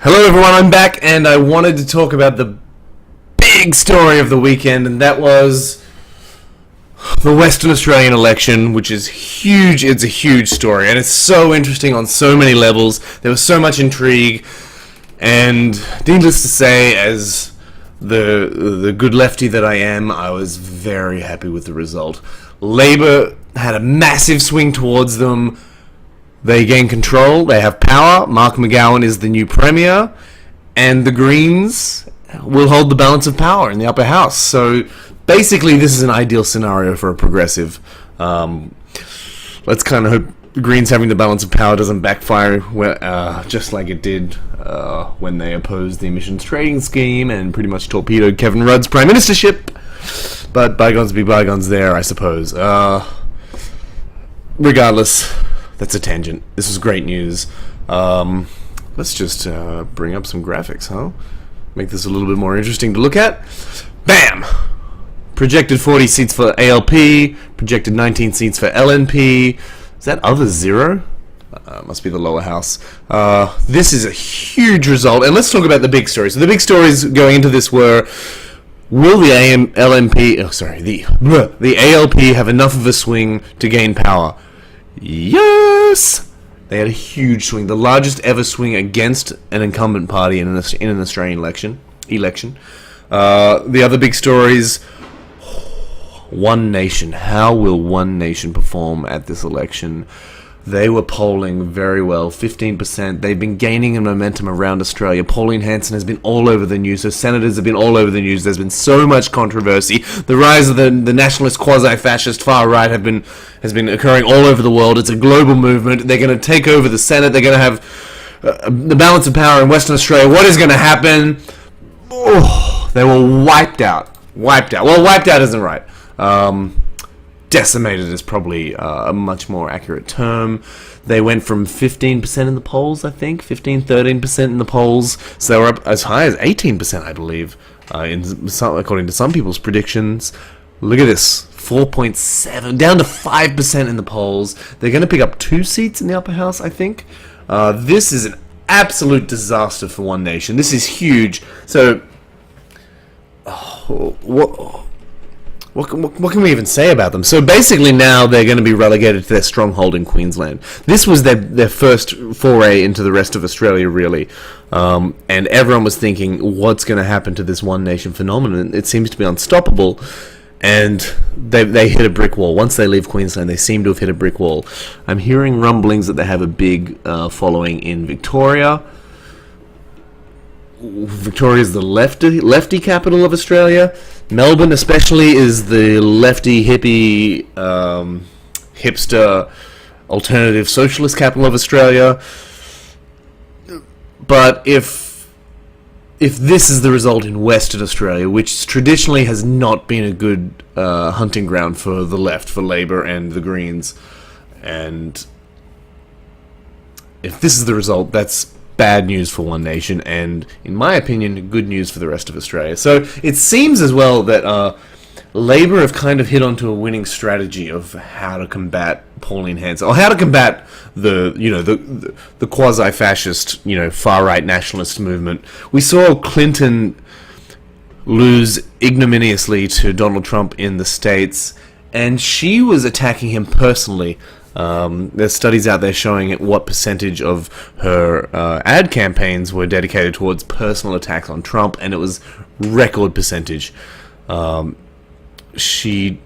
Hello everyone, I'm back and I wanted to talk about the big story of the weekend, and that was the Western Australian election, which is huge. It's a huge story and it's so interesting on so many levels. There was so much intrigue, and needless to say, as the good lefty that I am, I was very happy with the result. Labor had a massive swing towards them. They gain control, they have power, Mark McGowan is the new Premier, and the Greens will hold the balance of power in the upper house. So basically this is an ideal scenario for a progressive. Let's kind of hope the Greens having the balance of power doesn't backfire, just like it did when they opposed the emissions trading scheme and pretty much torpedoed Kevin Rudd's prime ministership. But bygones be bygones there, I suppose. Regardless, that's a tangent. This is great news. Let's just bring up some graphics, huh? Make this a little bit more interesting to look at. Bam! Projected 40 seats for ALP, projected 19 seats for LNP. Is that other zero? Must be the lower house. This is a huge result, and let's talk about the big stories. So the big stories going into this were: will the the ALP have enough of a swing to gain power? Yes! They had a huge swing, the largest ever swing against an incumbent party in an Australian election. The other big stories: One Nation. How will One Nation perform at this election? They were polling very well, 15%. They've been gaining in momentum around Australia. Pauline Hanson has been all over the news. Her senators have been all over the news. There's been so much controversy. The rise of the nationalist, quasi-fascist far right has been occurring all over the world. It's a global movement. They're going to take over the Senate. They're going to have the balance of power in Western Australia. What is going to happen? Oh, they were wiped out. Wiped out. Well, wiped out isn't right. Decimated is probably a much more accurate term. They went from 15% in the polls, I think, 13% in the polls, so they were up as high as 18%, I believe, according to some people's predictions. Look at this, 4.7, down to 5% in the polls. They're going to pick up 2 seats in the upper house, I think. This is an absolute disaster for One Nation. This is huge. So, what can we even say about them? So basically now they're going to be relegated to their stronghold in Queensland. This was their first foray into the rest of Australia, really. And everyone was thinking, what's going to happen to this One Nation phenomenon? It seems to be unstoppable. And they hit a brick wall. Once they leave Queensland, they seem to have hit a brick wall. I'm hearing rumblings that they have a big following in Victoria. Victoria is the lefty capital of Australia. Melbourne, especially, is the lefty, hippie, hipster, alternative socialist capital of Australia. But if this is the result in Western Australia, which traditionally has not been a good hunting ground for the left, for Labor and the Greens, and if this is the result, that's bad news for One Nation, and in my opinion, good news for the rest of Australia. So it seems as well that Labor have kind of hit onto a winning strategy of how to combat Pauline Hanson, or how to combat the quasi-fascist, far-right nationalist movement. We saw Clinton lose ignominiously to Donald Trump in the States, and she was attacking him personally. There's studies out there showing what percentage of her ad campaigns were dedicated towards personal attacks on Trump, and it was record percentage. She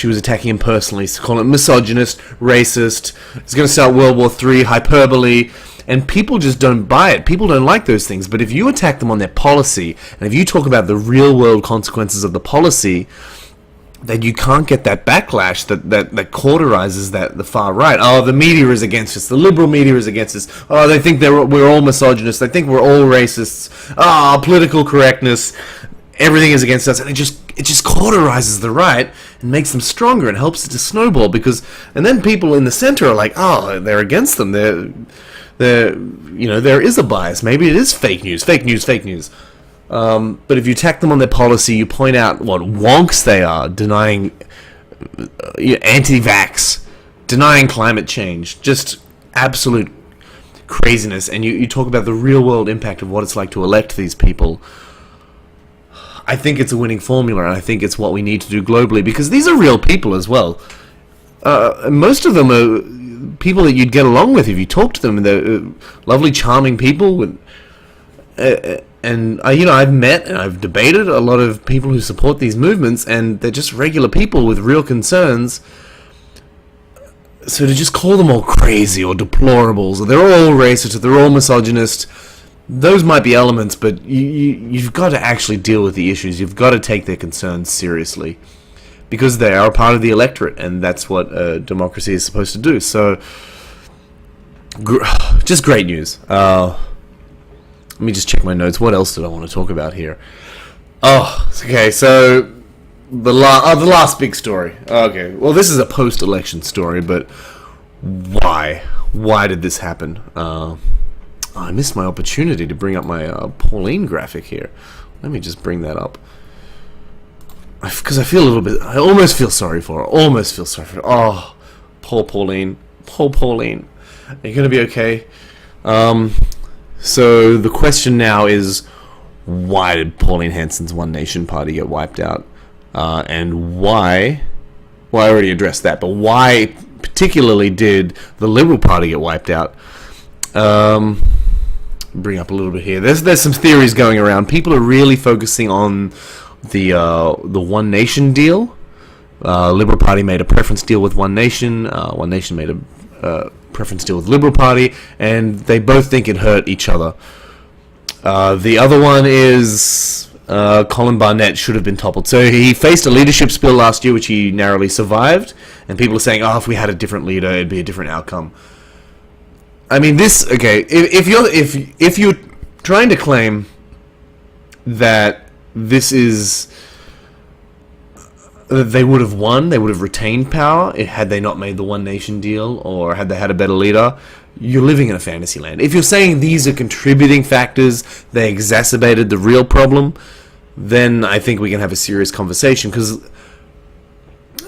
was attacking him personally, calling him misogynist, racist. It's going to start World War III, hyperbole, and people just don't buy it. People don't like those things. But if you attack them on their policy, and if you talk about the real-world consequences of the policy, that you can't get that backlash that cauterizes the far right. Oh, the media is against us. The liberal media is against us. Oh, they think we're all misogynists. They think we're all racists. Oh, political correctness. Everything is against us. And it just cauterizes the right and makes them stronger and helps it to snowball, and then people in the center are like, oh, they're against them. There is a bias. Maybe it is fake news. But if you attack them on their policy, you point out what wonks they are, denying anti-vax, denying climate change, just absolute craziness, and you talk about the real world impact of what it's like to elect these people, I think it's a winning formula, and I think it's what we need to do globally, because these are real people as well. Most of them are people that you'd get along with if you talk to them, and they're lovely, charming people. I've met and I've debated a lot of people who support these movements, and they're just regular people with real concerns. So to just call them all crazy or deplorables, or they're all racist, or they're all misogynist, those might be elements, but you've got to actually deal with the issues. You've got to take their concerns seriously, because they are a part of the electorate, and that's what democracy is supposed to do. So, just great news. Let me just check my notes. What else did I want to talk about here? Oh, okay, so the last big story. Okay, well, this is a post-election story, but why? Why did this happen? I missed my opportunity to bring up my Pauline graphic here. Let me just bring that up. Because I feel a little bit... I almost feel sorry for her. Oh, poor Pauline. Poor Pauline. Are you going to be okay? So the question now is, why did Pauline Hanson's One Nation party get wiped out? And why... Well, I already addressed that, but why particularly did the Liberal Party get wiped out? Bring up a little bit here. There's some theories going around. People are really focusing on the One Nation deal. Liberal Party made a preference deal with One Nation. One Nation made a preference deal with Liberal Party, and they both think it hurt each other. The other one is Colin Barnett should have been toppled. So he faced a leadership spill last year, which he narrowly survived, and people are saying, oh, if we had a different leader, it'd be a different outcome. I mean, this, okay, if you're trying to claim that this is, they would have won, they would have retained power had they not made the One Nation deal, or had they had a better leader, you're living in a fantasy land. If you're saying these are contributing factors, they exacerbated the real problem, then I think we can have a serious conversation, because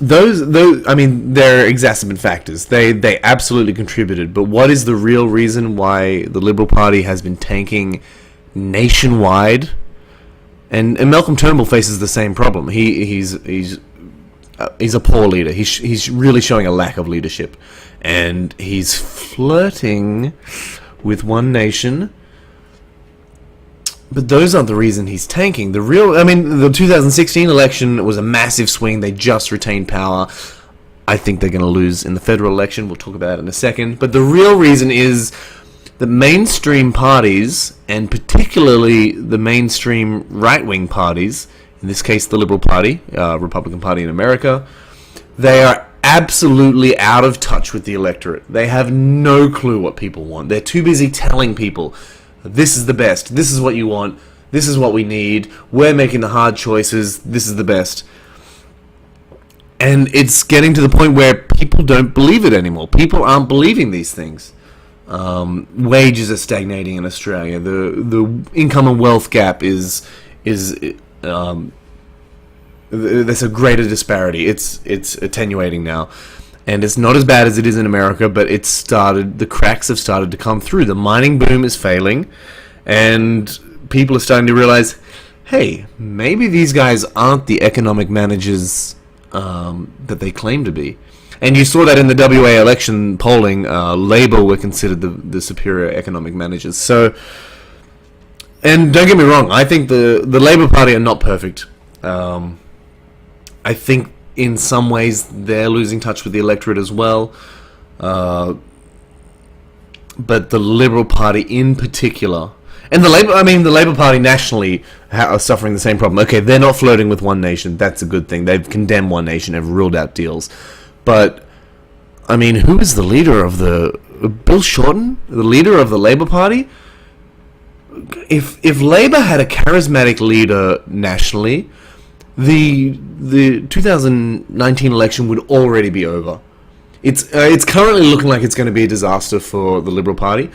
those, I mean, they're exacerbant factors. They absolutely contributed. But what is the real reason why the Liberal Party has been tanking nationwide? And Malcolm Turnbull faces the same problem. He's a poor leader. He's really showing a lack of leadership, and he's flirting with One Nation. But those aren't the reason he's tanking. The 2016 election was a massive swing. They just retained power. I think they're going to lose in the federal election. We'll talk about it in a second. But the real reason is that mainstream parties, and particularly the mainstream right-wing parties, in this case the Liberal Party, Republican Party in America, they are absolutely out of touch with the electorate. They have no clue what people want. They're too busy telling people, this is the best, this is what you want, this is what we need, we're making the hard choices, this is the best. And it's getting to the point where people don't believe it anymore. People aren't believing these things. Wages are stagnating in Australia. The income and wealth gap is there's a greater disparity. It's attenuating now. And it's not as bad as it is in America, but the cracks have started to come through. The mining boom is failing, and people are starting to realize, hey, maybe these guys aren't the economic managers that they claim to be. And you saw that in the WA election polling. Labour were considered the superior economic managers. So, and don't get me wrong, I think the Labour Party are not perfect. I think in some ways they're losing touch with the electorate as well. But the Liberal Party in particular, and the Labour Party nationally are suffering the same problem. Okay, they're not flirting with One Nation. That's a good thing. They've condemned One Nation. Have ruled out deals. But I mean, who is the leader of Bill Shorten, the leader of the Labour Party? If Labour had a charismatic leader nationally, the 2019 election would already be over. It's currently looking like it's going to be a disaster for the Liberal Party,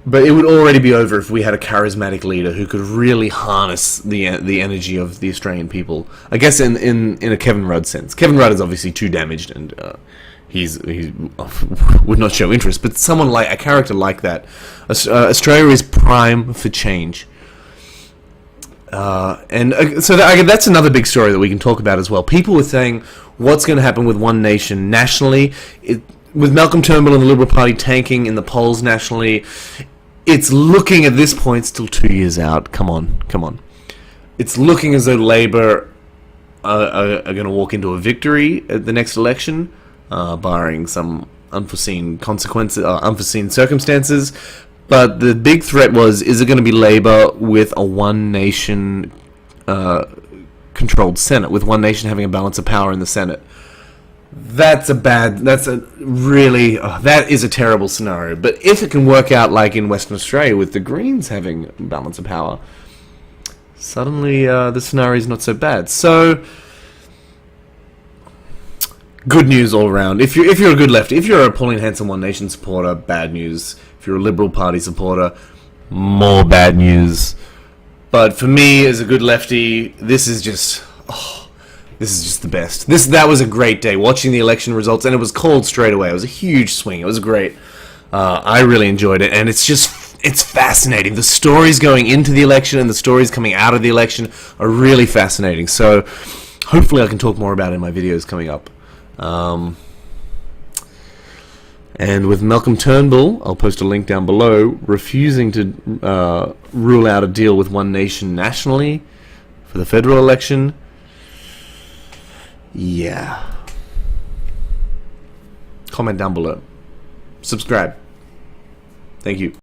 but it would already be over if we had a charismatic leader who could really harness the energy of the Australian people. I guess in a Kevin Rudd sense. Kevin Rudd is obviously too damaged, and he would not show interest. But someone like a character like that, Australia is prime for change. So that's another big story that we can talk about as well. People were saying, what's going to happen with One Nation nationally? With Malcolm Turnbull and the Liberal Party tanking in the polls nationally, it's looking at this point still 2 years out. Come on. It's looking as though Labour are going to walk into a victory at the next election, barring some unforeseen consequences, unforeseen circumstances. But the big threat is it going to be Labour with a One Nation controlled Senate, with One Nation having a balance of power in the Senate? That is a terrible scenario. But if it can work out like in Western Australia with the Greens having balance of power, suddenly the scenario is not so bad. So good news all around. If you're a good lefty, if you're a Pauline Hanson One Nation supporter, bad news. If you're a Liberal Party supporter, more bad news. But for me, as a good lefty, this is just the best. That was a great day, watching the election results, and it was called straight away. It was a huge swing. It was great. I really enjoyed it, and it's fascinating. The stories going into the election and the stories coming out of the election are really fascinating. So hopefully I can talk more about it in my videos coming up. And with Malcolm Turnbull, I'll post a link down below, refusing to rule out a deal with One Nation nationally for the federal election. Yeah. Comment down below. Subscribe. Thank you.